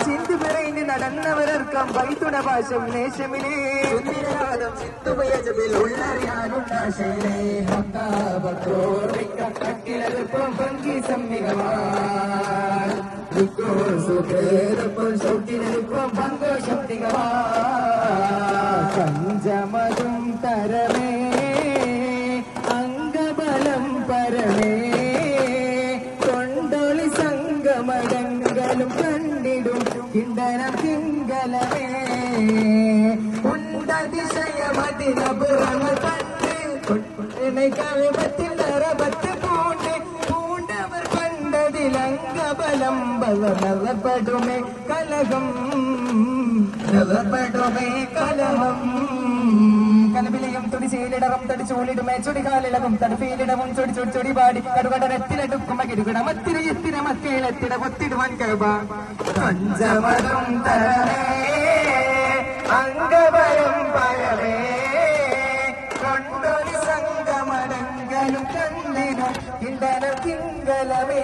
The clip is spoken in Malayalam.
ചിന്തു പിറയിന് നടന്നവരർക്കം വൈത്തുണ ഭാഷം നേശമിനെ പങ്കി സമ്മികമാക്കും പങ്കോ ശക്തികമാ പഞ്ചമതും തരമേ അംഗബലം പരമേ കൊണ്ടൊളി സംഗമടങ്ങളും കണ്ടിടും കിണ്ടനം തിങ്കലമേ ഉണ്ടതിശയമതിനപുറമ കണ്ട് കവിപത്തിൽ നരപത്ത് പൂണ്ടവർ കണ്ടതിലംഗബലം ബലപ്പെടുമേ കലകം കലഹം കലപിലയും തുടിച്ചേലിടകം തടിച്ചോളിടുമേ ചൊടികാലിളകും തടുപ്പയിലിടവും ചൊടി പാടി കടുകടരത്തിലെടുക്കുമ കിരുകിട മത്തിര എത്തിര മക്കേലെത്തിട ഒത്തിടുവാൻ കബ പഞ്ചമതും തരമേ അംഗബലം പരമേ കൊണ്ടൊരു സംഗമടങ്ങളും കണ്ടിനും കിണ്ടനം തിങ്കലമേ